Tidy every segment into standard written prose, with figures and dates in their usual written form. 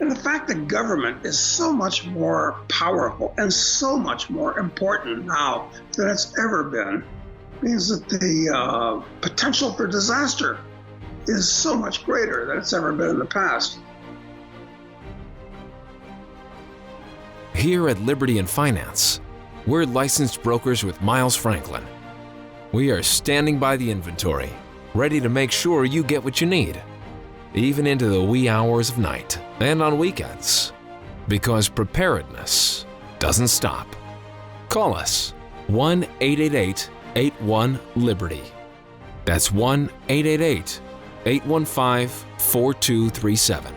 And the fact that government is so much more powerful and so much more important now than it's ever been means that the potential for disaster is so much greater than it's ever been in the past. Here at Liberty and Finance, we're licensed brokers with Miles Franklin. We are standing by the inventory, ready to make sure you get what you need, even into the wee hours of night and on weekends, because preparedness doesn't stop. Call us 1-888-81-LIBERTY. That's 1-888-815-4237.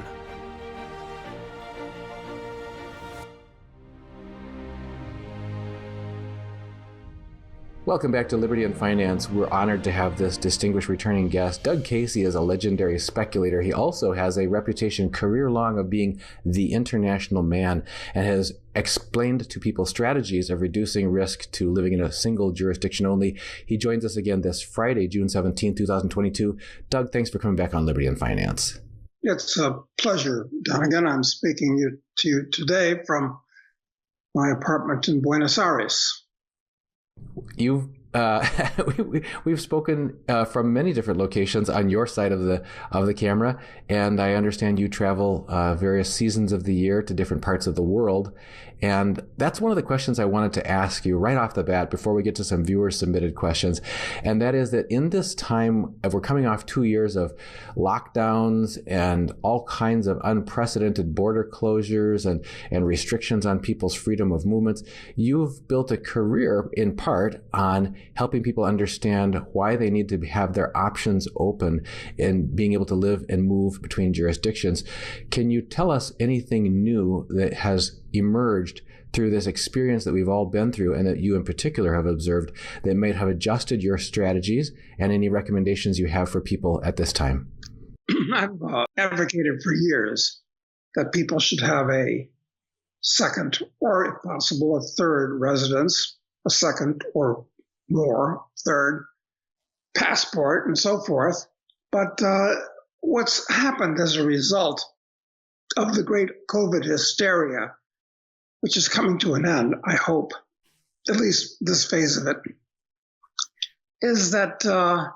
Welcome back to Liberty and Finance. We're honored to have this distinguished returning guest. Doug Casey is a legendary speculator. He also has a reputation career-long of being the international man and has explained to people strategies of reducing risk to living in a single jurisdiction only. He joins us again this Friday, June 17, 2022. Doug, thanks for coming back on Liberty and Finance. It's a pleasure, Donegan. I'm speaking to you today from my apartment in Buenos Aires. You've we've spoken from many different locations on your side of the camera, and I understand you travel various seasons of the year to different parts of the world. And that's one of the questions I wanted to ask you right off the bat before we get to some viewer submitted questions. And that is that in this time, we're coming off 2 years of lockdowns and all kinds of unprecedented border closures and restrictions on people's freedom of movements. You've built a career in part on helping people understand why they need to have their options open and being able to live and move between jurisdictions. Can you tell us anything new that has emerged through this experience that we've all been through and that you in particular have observed that might have adjusted your strategies and any recommendations you have for people at this time? I've advocated for years that people should have a second or, if possible, a third residence, a second or more, third passport, and so forth. But what's happened as a result of the great COVID hysteria, which is coming to an end, I hope, at least this phase of it, is that the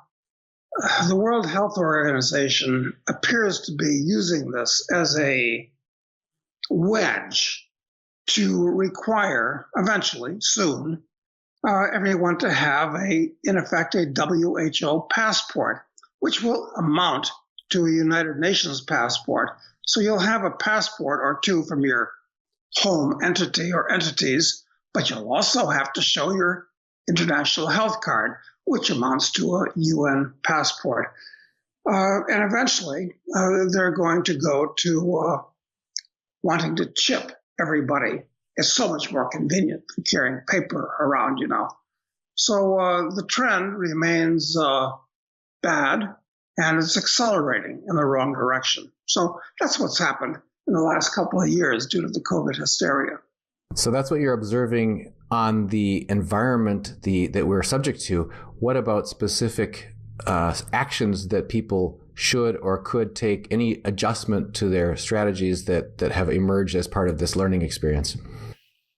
World Health Organization appears to be using this as a wedge to require, eventually, soon, everyone to have in effect, a WHO passport, which will amount to a United Nations passport. So you'll have a passport or two from your home entity or entities, but you'll also have to show your international health card, which amounts to a UN passport. And eventually, they're going to go to wanting to chip everybody. It's so much more convenient than carrying paper around, you know. So the trend remains bad, and it's accelerating in the wrong direction. So that's what's happened in the last couple of years due to the COVID hysteria. So that's what you're observing on the environment that we're subject to. What about specific actions that people should or could take, any adjustment to their strategies that have emerged as part of this learning experience?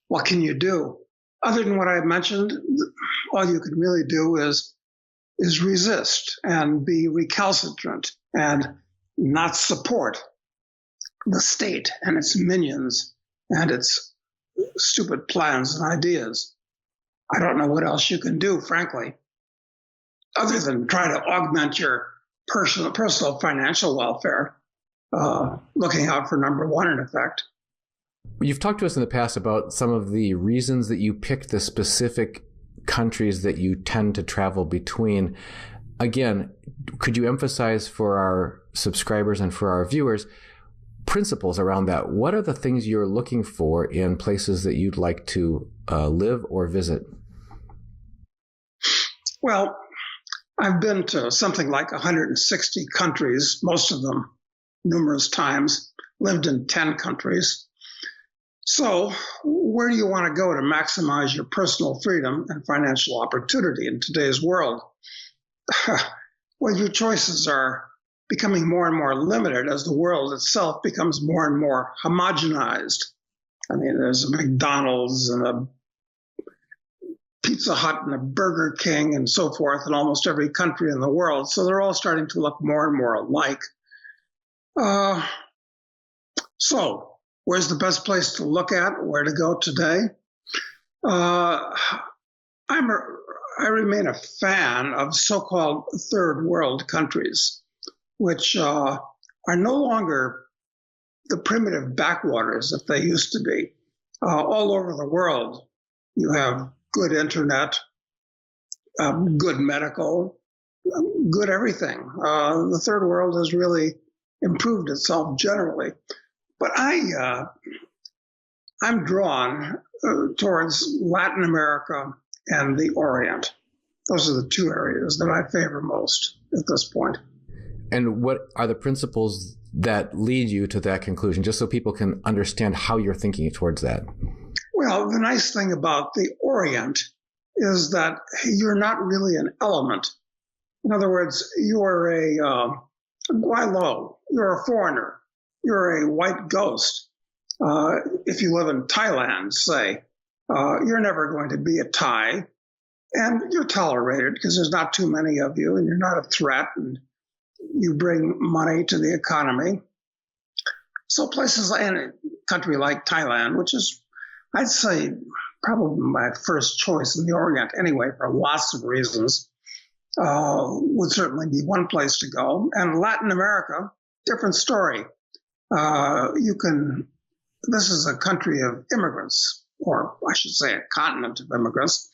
What can you do? Other than what I mentioned, all you can really do is resist and be recalcitrant and not support the state and its minions and its stupid plans and ideas. I don't know what else you can do, frankly, other than try to augment your personal financial welfare, looking out for number one, in effect. You've talked to us in the past about some of the reasons that you picked the specific countries that you tend to travel between. Again, could you emphasize for our subscribers and for our viewers principles around that? What are the things you're looking for in places that you'd like to live or visit? Well, I've been to something like 160 countries, most of them numerous times, lived in 10 countries. So where do you want to go to maximize your personal freedom and financial opportunity in today's world? Well, your choices are becoming more and more limited as the world itself becomes more and more homogenized. I mean, there's a McDonald's and a Pizza Hut and a Burger King and so forth in almost every country in the world. So they're all starting to look more and more alike. So where's the best place to look at, where to go today? I remain a fan of so-called third world countries, which are no longer the primitive backwaters that they used to be. All over the world, you have good internet, good medical, good everything. The third world has really improved itself generally. But I'm drawn towards Latin America and the Orient. Those are the two areas that I favor most at this point. And what are the principles that lead you to that conclusion, just so people can understand how you're thinking towards that? Well, the nice thing about the Orient is that you're not really an element. In other words, you're a Guaylo, you're a foreigner, you're a white ghost. If you live in Thailand, say, you're never going to be a Thai, and you're tolerated because there's not too many of you, and you're not a threat, and you bring money to the economy. So places in a country like Thailand, which is, I'd say, probably my first choice in the Orient anyway, for lots of reasons, would certainly be one place to go. And Latin America, different story. This is a country of immigrants, or I should say a continent of immigrants.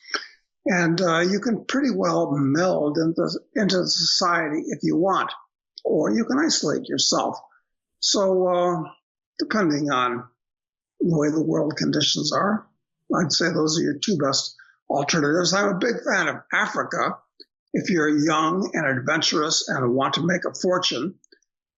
And you can pretty well meld into society if you want, or you can isolate yourself. So depending on the way the world conditions are, I'd say those are your two best alternatives. I'm a big fan of Africa. If you're young and adventurous and want to make a fortune,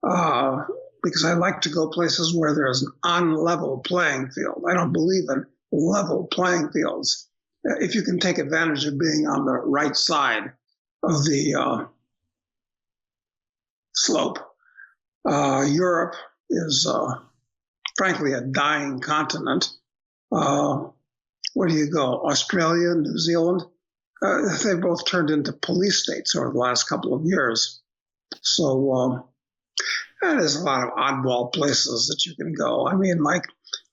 because I like to go places where there's an on-level playing field. I don't believe in level playing fields. If you can take advantage of being on the right side of the slope. Europe is, frankly, a dying continent. Where do you go? Australia, New Zealand? They've both turned into police states over the last couple of years. So there's a lot of oddball places that you can go. I mean, like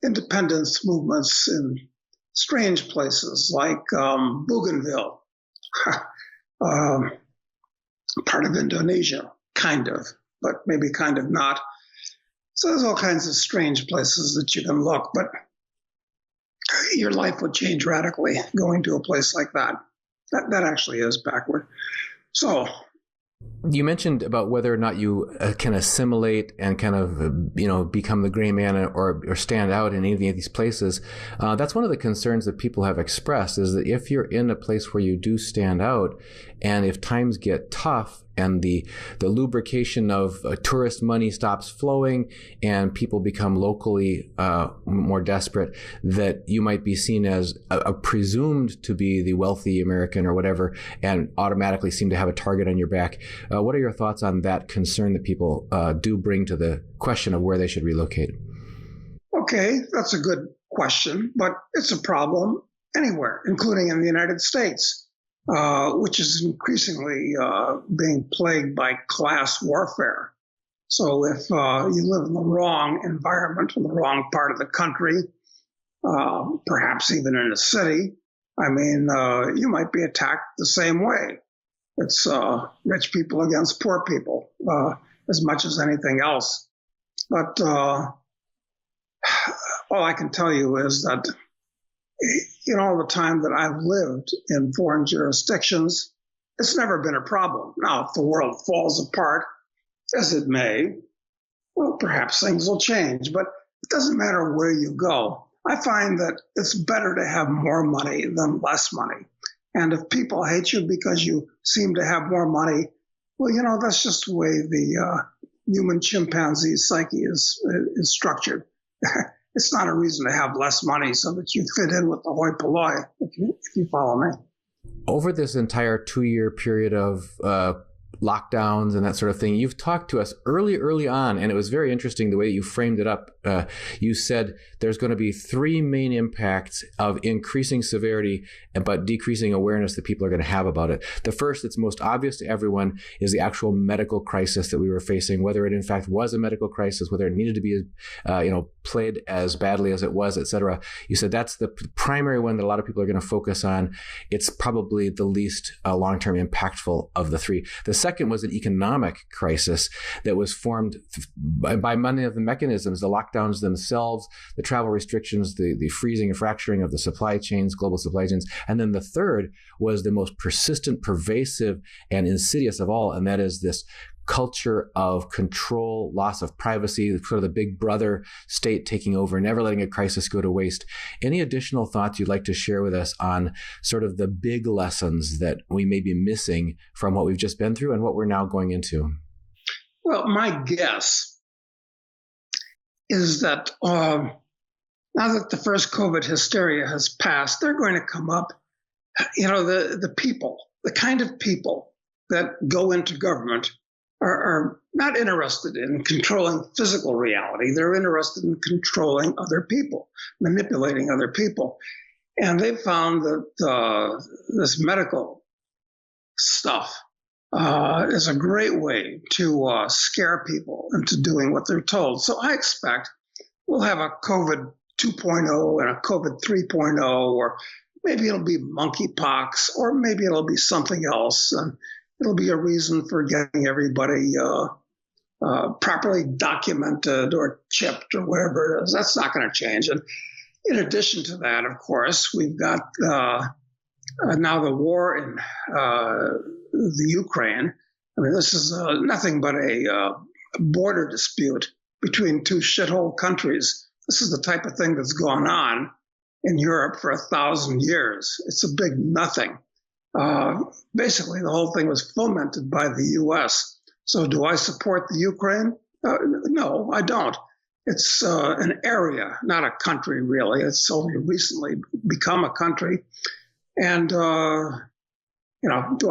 independence movements in strange places like Bougainville, part of Indonesia, kind of, but maybe kind of not. So there's all kinds of strange places that you can look, but your life would change radically going to a place like that. That actually is backward. So you mentioned about whether or not you can assimilate and kind of, become the gray man or stand out in any of these places. That's one of the concerns that people have expressed, is that if you're in a place where you do stand out, and if times get tough and the lubrication of tourist money stops flowing and people become locally more desperate, that you might be seen as a presumed to be the wealthy American or whatever, and automatically seem to have a target on your back. What are your thoughts on that concern that people do bring to the question of where they should relocate? Okay, that's a good question, but it's a problem anywhere, including in the United States, which is increasingly being plagued by class warfare. So if you live in the wrong environment, in the wrong part of the country, perhaps even in a city, I mean, you might be attacked the same way. It's rich people against poor people, as much as anything else. But all I can tell you is that in all the time that I've lived in foreign jurisdictions, it's never been a problem. Now, if the world falls apart, as it may, well, perhaps things will change. But it doesn't matter where you go. I find that it's better to have more money than less money. And if people hate you because you seem to have more money, well, that's just the way the human chimpanzee psyche is structured. It's not a reason to have less money so that you fit in with the hoi polloi, if you follow me. Over this entire 2-year period of lockdowns and that sort of thing. You've talked to us early on, and it was very interesting the way you framed it up. You said there's going to be three main impacts of increasing severity, but decreasing awareness that people are going to have about it. The first, that's most obvious to everyone, is the actual medical crisis that we were facing, whether it in fact was a medical crisis, whether it needed to be, played as badly as it was, et cetera. You said that's the primary one that a lot of people are going to focus on. It's probably the least long-term impactful of the three. The second was an economic crisis that was formed by many of the mechanisms, the lockdowns themselves, the travel restrictions, the freezing and fracturing of the supply chains, global supply chains. And then the third was the most persistent, pervasive, and insidious of all, and that is this culture of control, loss of privacy, sort of the big brother state taking over, never letting a crisis go to waste. Any additional thoughts you'd like to share with us on sort of the big lessons that we may be missing from what we've just been through and what we're now going into? Well, my guess is that now that the first COVID hysteria has passed, they're going to come up, the people, the kind of people that go into government are not interested in controlling physical reality. They're interested in controlling other people, manipulating other people. And they found that this medical stuff is a great way to scare people into doing what they're told. So I expect we'll have a COVID 2.0 and a COVID 3.0, or maybe it'll be monkeypox, or maybe it'll be something else. And it'll be a reason for getting everybody properly documented or chipped or whatever it is. That's not going to change. And in addition to that, of course, we've got now the war in the Ukraine. I mean, this is nothing but a border dispute between two shithole countries. This is the type of thing that's gone on in Europe for 1,000 years. It's a big nothing. Basically, the whole thing was fomented by the U.S. So do I support the Ukraine? No, I don't. It's an area, not a country, really. It's only recently become a country. And, do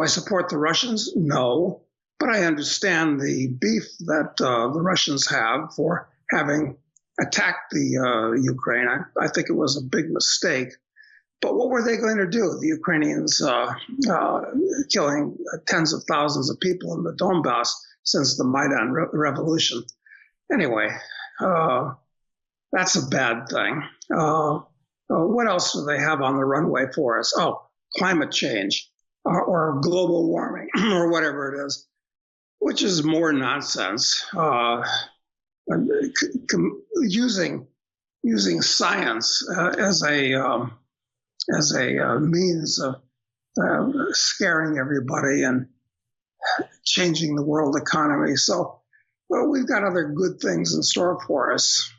I support the Russians? No. But I understand the beef that the Russians have for having attacked the Ukraine. I think it was a big mistake. But what were they going to do? The Ukrainians killing tens of thousands of people in the Donbass since the Maidan revolution. Anyway, that's a bad thing. What else do they have on the runway for us? Oh, climate change or global warming or whatever it is, which is more nonsense. Using science as a means of scaring everybody and changing the world economy. So, we've got other good things in store for us.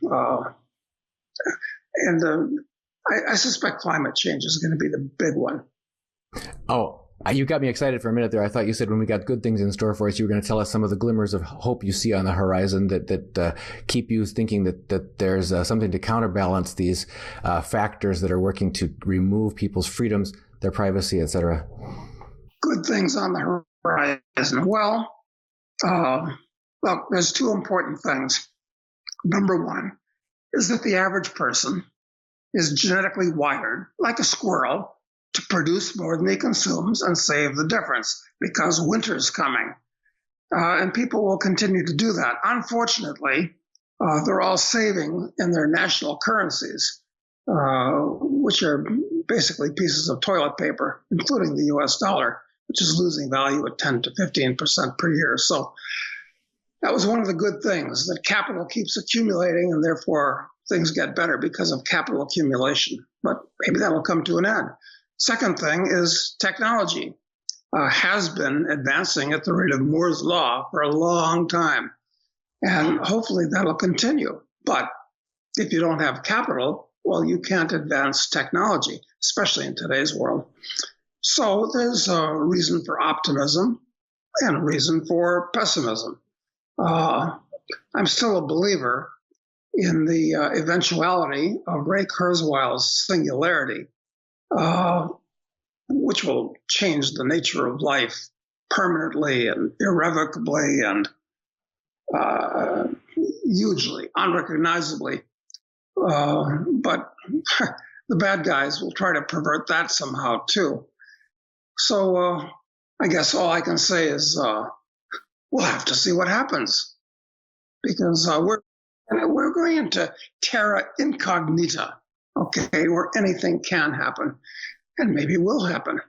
I suspect climate change is going to be the big one. Oh, you got me excited for a minute there. I thought you said when we got good things in store for us, you were going to tell us some of the glimmers of hope you see on the horizon that keep you thinking that there's something to counterbalance these factors that are working to remove people's freedoms, their privacy, et cetera. Good things on the horizon. Well, there's two important things. Number one is that the average person is genetically wired, like a squirrel, to produce more than he consumes and save the difference because winter's coming. And people will continue to do that. Unfortunately, they're all saving in their national currencies, which are basically pieces of toilet paper, including the US dollar, which is losing value at 10 to 15% per year. So that was one of the good things, that capital keeps accumulating and therefore things get better because of capital accumulation. But maybe that'll come to an end. Second thing is technology has been advancing at the rate of Moore's law for a long time. And hopefully that'll continue. But if you don't have capital, well, you can't advance technology, especially in today's world. So there's a reason for optimism and a reason for pessimism. I'm still a believer in the eventuality of Ray Kurzweil's singularity, which will change the nature of life permanently and irrevocably and hugely, unrecognizably. But the bad guys will try to pervert that somehow too. So I guess all I can say is we'll have to see what happens, because we're going into terra incognita, okay, where anything can happen, and maybe will happen.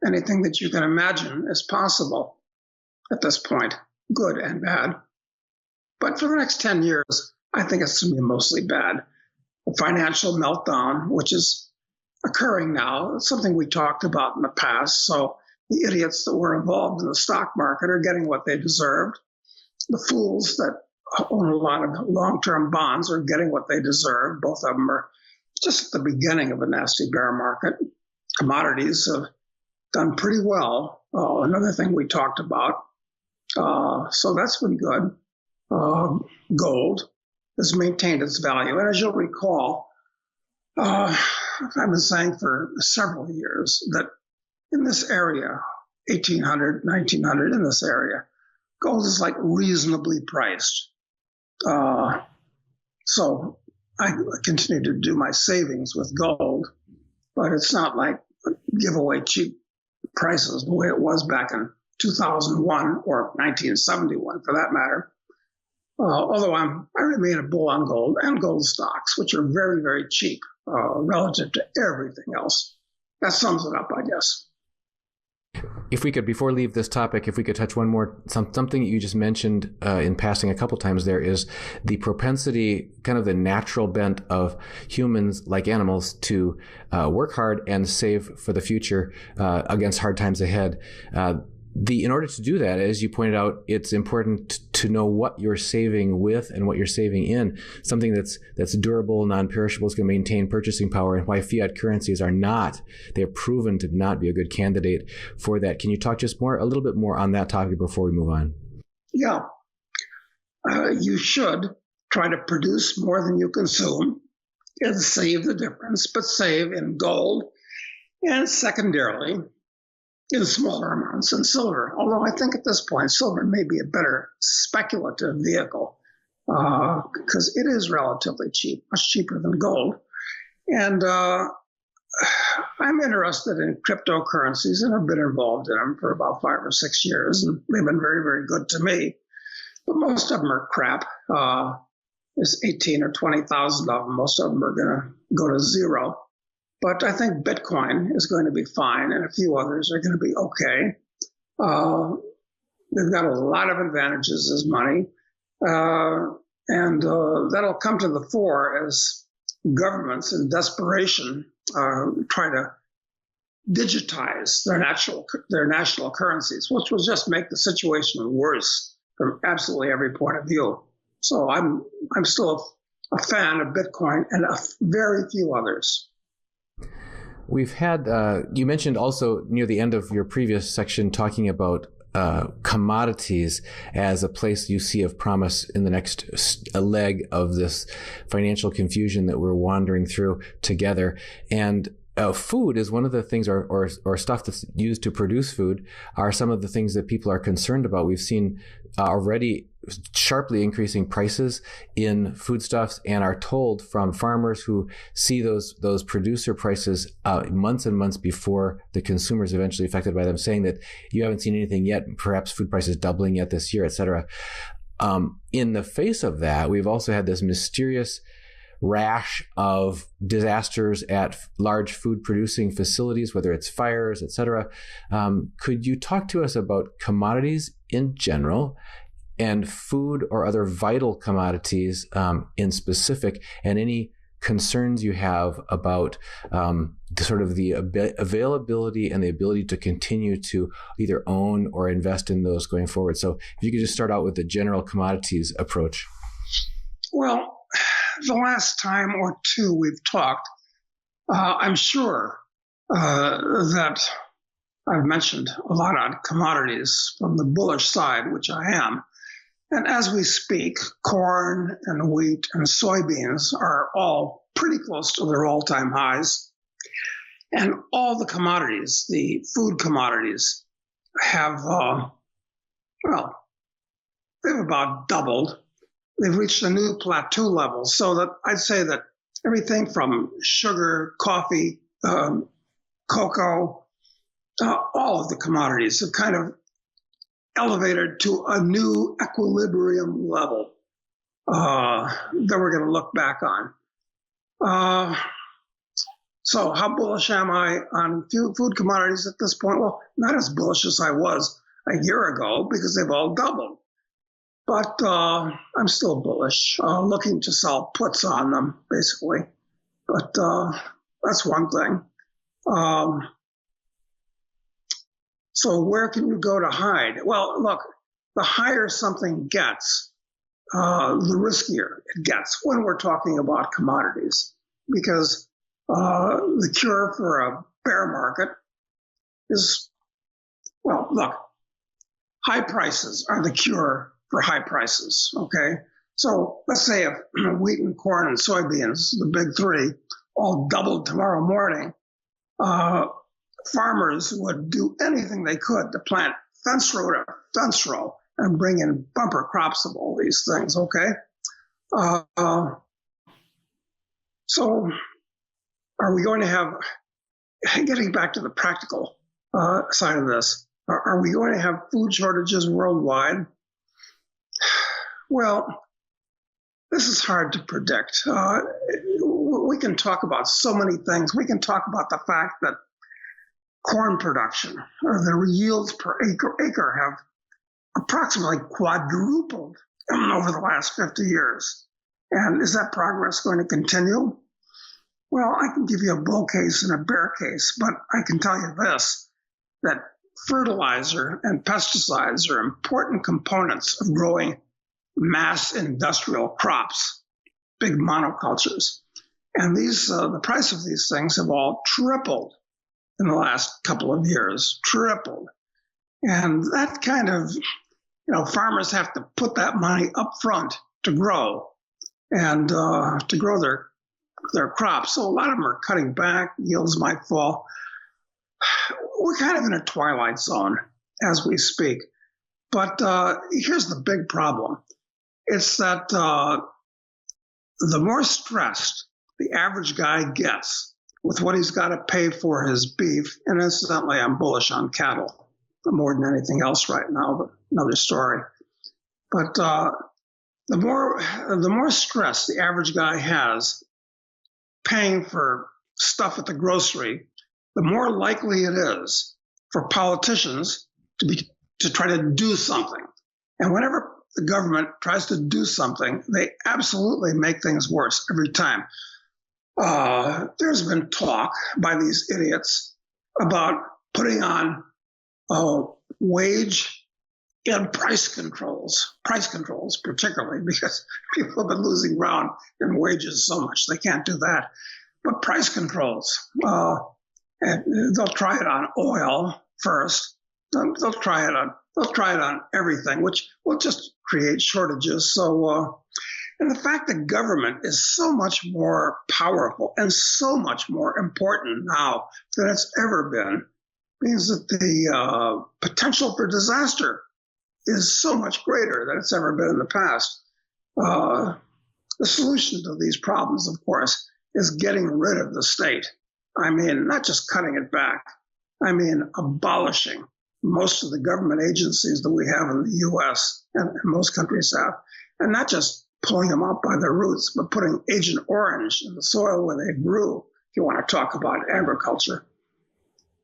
Anything that you can imagine is possible at this point, good and bad. But for the next 10 years, I think it's going to be mostly bad. The financial meltdown, which is occurring now, it's something we talked about in the past. So the idiots that were involved in the stock market are getting what they deserved. The fools that own a lot of long-term bonds are getting what they deserve. Both of them are just at the beginning of a nasty bear market. Commodities have done pretty well. Another thing we talked about. So that's been good. Gold has maintained its value. And as you'll recall, I've been saying for several years that in this area, 1800, 1900, in this area, gold is like reasonably priced. So I continue to do my savings with gold, but it's not like give away cheap prices the way it was back in 2001 or 1971 for that matter. Although I remain a bull on gold and gold stocks, which are very, very cheap relative to everything else. That sums it up, I guess. If we could, before we leave this topic, if we could touch one more, something you just mentioned in passing a couple times there is the propensity, kind of the natural bent of humans, like animals, to work hard and save for the future against hard times ahead. In order to do that, as you pointed out, it's important to know what you're saving with and what you're saving in. Something that's durable, non-perishable, is going to maintain purchasing power, and why fiat currencies are not. They're proven to not be a good candidate for that. Can you talk just a little bit more on that topic before we move on? Yeah. You should try to produce more than you consume and save the difference, but save in gold and secondarily in smaller amounts in silver. Although I think at this point, silver may be a better speculative vehicle because it is relatively cheap, much cheaper than gold. And I'm interested in cryptocurrencies and have been involved in them for about 5 or 6 years, and they've been very, very good to me. But most of them are crap. There's 18 or 20,000 of them. Most of them are going to go to zero. But I think Bitcoin is going to be fine, and a few others are going to be okay. They've got a lot of advantages as money, and that'll come to the fore as governments in desperation try to digitize their national currencies, which will just make the situation worse from absolutely every point of view. So I'm still a fan of Bitcoin and a very few others. We've had, you mentioned also near the end of your previous section talking about commodities as a place you see of promise in the next leg of this financial confusion that we're wandering through together. And food is one of the things, or stuff that's used to produce food, are some of the things that people are concerned about. We've seen already sharply increasing prices in foodstuffs, and are told from farmers who see those producer prices months and months before the consumer is eventually affected by them, saying that you haven't seen anything yet, perhaps food prices doubling yet this year, etc. In the face of that, we've also had this mysterious rash of disasters at large food producing facilities, whether it's fires, etc. Could you talk to us about commodities in general and food or other vital commodities in specific, and any concerns you have about the availability and the ability to continue to either own or invest in those going forward? So if you could just start out with the general commodities approach. Well, the last time or two we've talked, I'm sure that I've mentioned a lot on commodities from the bullish side, which I am. And as we speak, corn and wheat and soybeans are all pretty close to their all-time highs. And all the commodities, the food commodities, have, well, they've about doubled. They've reached a new plateau level, so that I'd say that everything from sugar, coffee, cocoa, all of the commodities have kind of elevated to a new equilibrium level that we're going to look back on. So how bullish am I on food commodities at this point? Well, not as bullish as I was a year ago because they've all doubled. But I'm still bullish, looking to sell puts on them, basically. But that's one thing. So where can you go to hide? Well, look, the higher something gets, the riskier it gets when we're talking about commodities, because the cure for a bear market is, well, look, high prices are the cure for high prices, okay? So let's say if wheat and corn and soybeans, the big three, all doubled tomorrow morning, farmers would do anything they could to plant fence row to fence row and bring in bumper crops of all these things, okay? So are we going to have, getting back to the practical side of this, are we going to have food shortages worldwide? Well, this is hard to predict. We can talk about so many things. We can talk about the fact that corn production or the yields per acre have approximately quadrupled over the last 50 years. And is that progress going to continue? Well, I can give you a bull case and a bear case, but I can tell you this, that fertilizer and pesticides are important components of growing mass industrial crops, big monocultures. And these, the price of these things have all tripled in the last couple of years, tripled. And that kind of, farmers have to put that money up front to grow and to grow their crops. So a lot of them are cutting back, yields might fall. We're kind of in a twilight zone as we speak. But here's the big problem. It's that the more stressed the average guy gets with what he's got to pay for his beef, and incidentally, I'm bullish on cattle more than anything else right now, but another story. But the more stress the average guy has paying for stuff at the grocery, the more likely it is for politicians to try to do something. And whenever the government tries to do something, they absolutely make things worse every time. There's been talk by these idiots about putting on wage and price controls particularly because people have been losing ground in wages so much they can't do that. But price controls, and they'll try it on oil first. They'll try it on everything, which will just create shortages. So, and the fact that government is so much more powerful and so much more important now than it's ever been means that the potential for disaster is so much greater than it's ever been in the past. The solution to these problems, of course, is getting rid of the state. I mean, not just cutting it back. I mean, abolishing most of the government agencies that we have in the U.S. and most countries have, and not just pulling them out by their roots, but putting Agent Orange in the soil where they grew, if you want to talk about agriculture.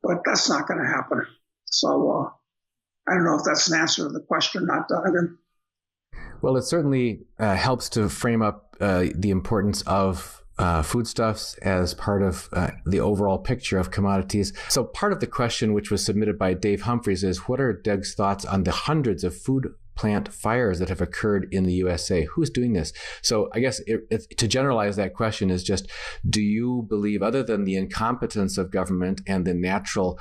But that's not going to happen. So I don't know if that's an answer to the question or not, Donovan. Well, it certainly helps to frame up the importance of foodstuffs as part of the overall picture of commodities. So part of the question, which was submitted by Dave Humphreys, is what are Doug's thoughts on the hundreds of food plant fires that have occurred in the USA? Who's doing this? So I guess to generalize that question is just, do you believe, other than the incompetence of government and the natural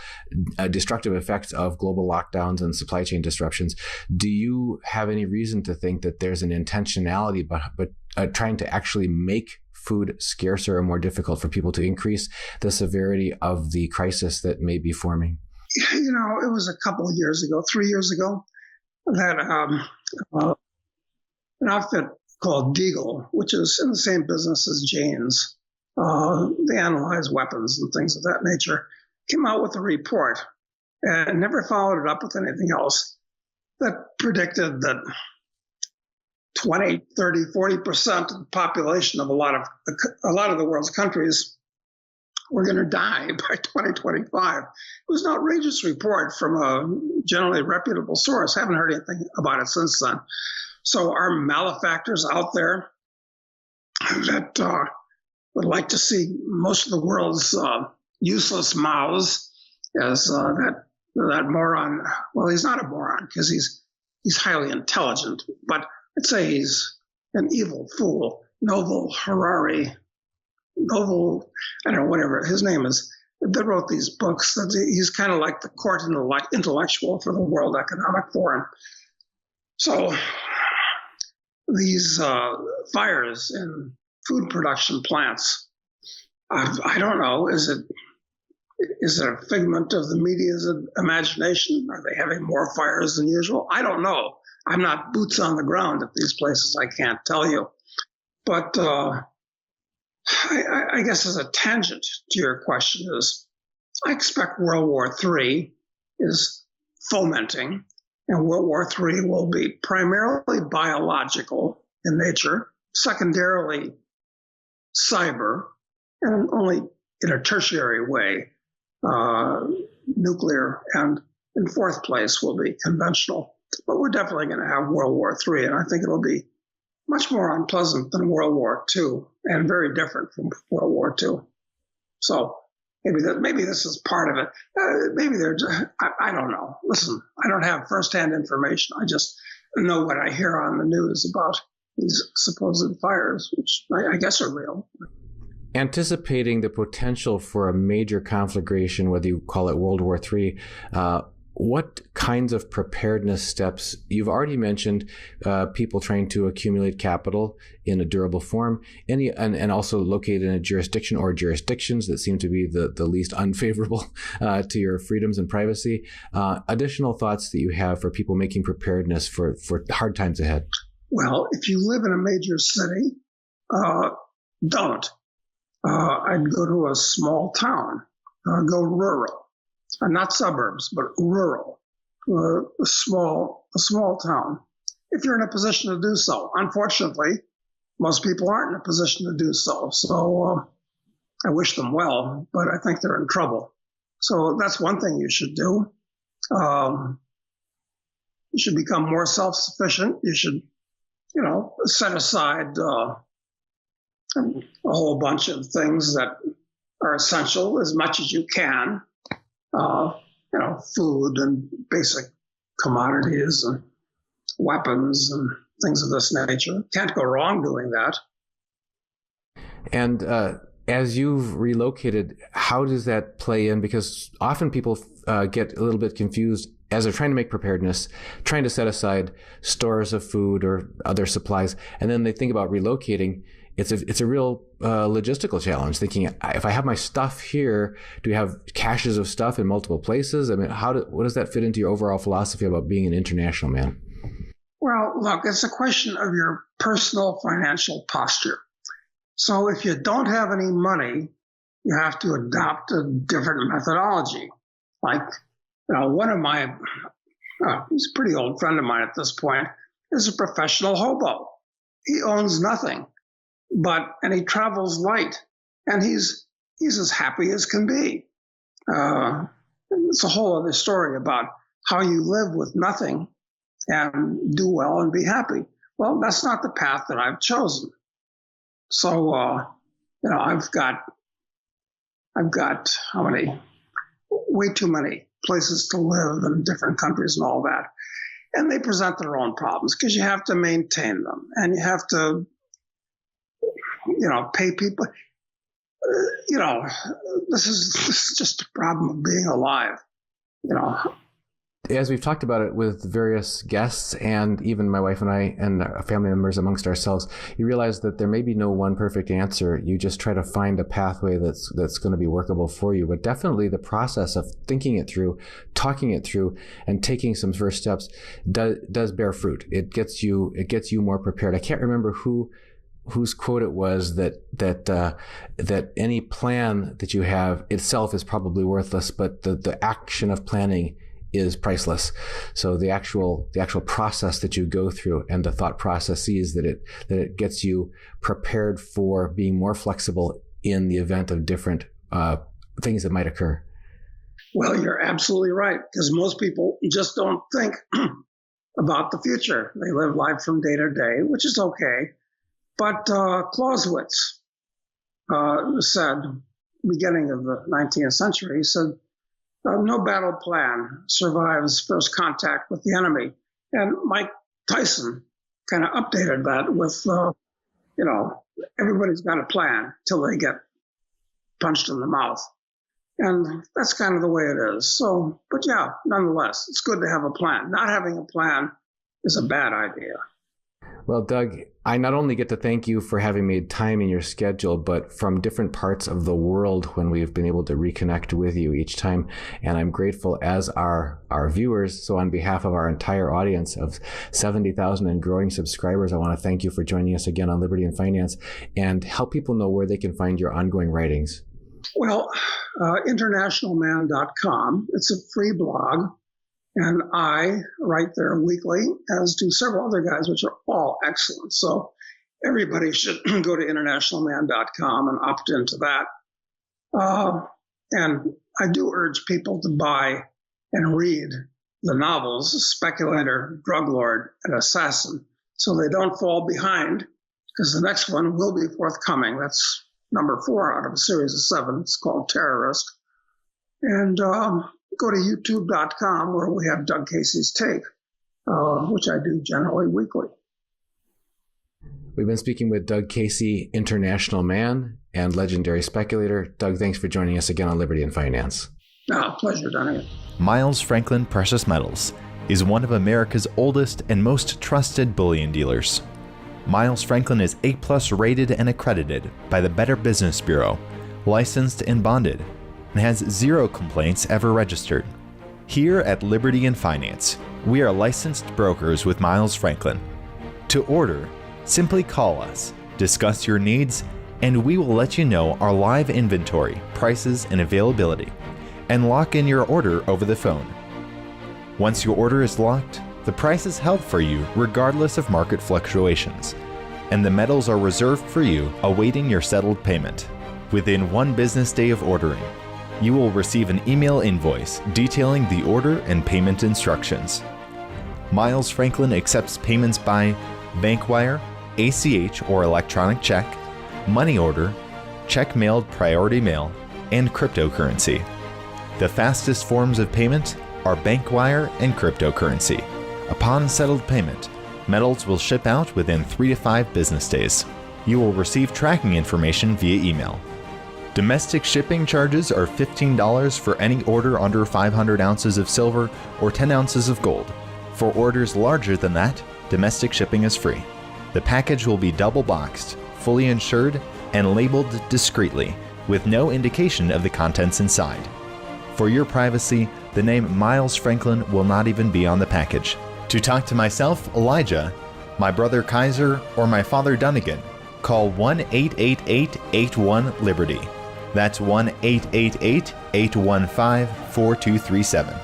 destructive effects of global lockdowns and supply chain disruptions, do you have any reason to think that there's an intentionality but trying to actually make food scarcer or more difficult for people to increase the severity of the crisis that may be forming? It was a couple of years ago, 3 years ago, that an outfit called Deagle, which is in the same business as Jane's, they analyze weapons and things of that nature, came out with a report and never followed it up with anything else that predicted that 20, 30, 40% of the population of a lot of the world's countries were going to die by 2025. It was an outrageous report from a generally reputable source. Haven't heard anything about it since then. So are malefactors out there that would like to see most of the world's useless mouths as that moron? Well, he's not a moron because he's highly intelligent, but I'd say he's an evil fool. Novel, I don't know, whatever his name is, that wrote these books. That he's kind of like the court intellectual for the World Economic Forum. So these fires in food production plants, I don't know, is it a figment of the media's imagination? Are they having more fires than usual? I don't know. I'm not boots on the ground at these places. I can't tell you. But I guess as a tangent to your question is, I expect World War III is fomenting, and World War III will be primarily biological in nature, secondarily cyber, and only in a tertiary way, nuclear, and in fourth place will be conventional. But we're definitely going to have World War III, and I think it'll be much more unpleasant than World War II, and very different from World War II. So maybe this is part of it. Maybe they're just, I don't know. Listen, I don't have firsthand information. I just know what I hear on the news about these supposed fires, which I guess are real. Anticipating the potential for a major conflagration, whether you call it World War III, what kinds of preparedness steps? You've already mentioned people trying to accumulate capital in a durable form, and also located in a jurisdiction or jurisdictions that seem to be the least unfavorable to your freedoms and privacy. Additional thoughts that you have for people making preparedness for hard times ahead? Well, if you live in a major city, don't. I'd go to a small town, go rural. Not suburbs, but rural, a small town, if you're in a position to do so. Unfortunately, most people aren't in a position to do so. So I wish them well, but I think they're in trouble. So that's one thing you should do. You should become more self-sufficient. You should, set aside a whole bunch of things that are essential as much as you can. Food and basic commodities and weapons and things of this nature. Can't go wrong doing that. And as you've relocated, how does that play in? Because often people get a little bit confused as they're trying to make preparedness, trying to set aside stores of food or other supplies, and then they think about relocating. It's a real logistical challenge, thinking, if I have my stuff here, do we have caches of stuff in multiple places? I mean, what does that fit into your overall philosophy about being an international man? Well, look, it's a question of your personal financial posture. So if you don't have any money, you have to adopt a different methodology. Like, one of my, he's a pretty old friend of mine at this point, is a professional hobo. He owns nothing. And he travels light, and he's as happy as can be. It's a whole other story about how you live with nothing and do well and be happy. Well, that's not the path that I've chosen. So, I've got how many? Way too many places to live in different countries and all that. And they present their own problems because you have to maintain them, and you have to pay people. This is just a problem of being alive. as we've talked about it with various guests and even my wife and I and our family members amongst ourselves, you realize that there may be no one perfect answer. You just try to find a pathway that's going to be workable for you. But definitely the process of thinking it through, talking it through, and taking some first steps does bear fruit. It gets you more prepared. I can't remember whose quote it was that any plan that you have itself is probably worthless, but the action of planning is priceless. So the actual process that you go through and the thought processes that it gets you prepared for being more flexible in the event of different things that might occur. Well, you're absolutely right, because most people just don't think about the future. They live life from day to day, which is okay. But Clausewitz said, beginning of the 19th century, he said, no battle plan survives first contact with the enemy. And Mike Tyson kind of updated that with, everybody's got a plan till they get punched in the mouth. And that's kind of the way it is. So, but yeah, nonetheless, it's good to have a plan. Not having a plan is a bad idea. Well, Doug, I not only get to thank you for having made time in your schedule, but from different parts of the world when we've been able to reconnect with you each time. And I'm grateful as our viewers. So on behalf of our entire audience of 70,000 and growing subscribers, I want to thank you for joining us again on Liberty and Finance and help people know where they can find your ongoing writings. Well, internationalman.com. It's a free blog. And I write there weekly, as do several other guys, which are all excellent. So everybody should go to internationalman.com and opt into that. And I do urge people to buy and read the novels, Speculator, Drug Lord, and Assassin, so they don't fall behind, because the next one will be forthcoming. That's number 4 out of a series of 7. It's called Terrorist. And go to youtube.com, where we have Doug Casey's Take, which I do generally weekly. We've been speaking with Doug Casey, international man and legendary speculator. Doug, thanks for joining us again on Liberty and Finance. Pleasure, Donnie. Miles Franklin Precious Metals is one of America's oldest and most trusted bullion dealers. Miles Franklin is A+ rated and accredited by the Better Business Bureau, licensed and bonded, and has 0 complaints ever registered. Here at Liberty and Finance, we are licensed brokers with Miles Franklin. To order, simply call us, discuss your needs, and we will let you know our live inventory, prices, and availability, and lock in your order over the phone. Once your order is locked, the price is held for you regardless of market fluctuations, and the metals are reserved for you awaiting your settled payment. Within 1 business day of ordering, you will receive an email invoice detailing the order and payment instructions. Miles Franklin accepts payments by bank wire, ACH or electronic check, money order, check mailed priority mail, and cryptocurrency. The fastest forms of payment are bank wire and cryptocurrency. Upon settled payment, metals will ship out within 3 to 5 business days. You will receive tracking information via email. Domestic shipping charges are $15 for any order under 500 ounces of silver or 10 ounces of gold. For orders larger than that, domestic shipping is free. The package will be double boxed, fully insured, and labeled discreetly, with no indication of the contents inside. For your privacy, the name Miles Franklin will not even be on the package. To talk to myself, Elijah, my brother Kaiser, or my father Dunnigan, call 1-888-81-LIBERTY. That's 1-888-815-4237.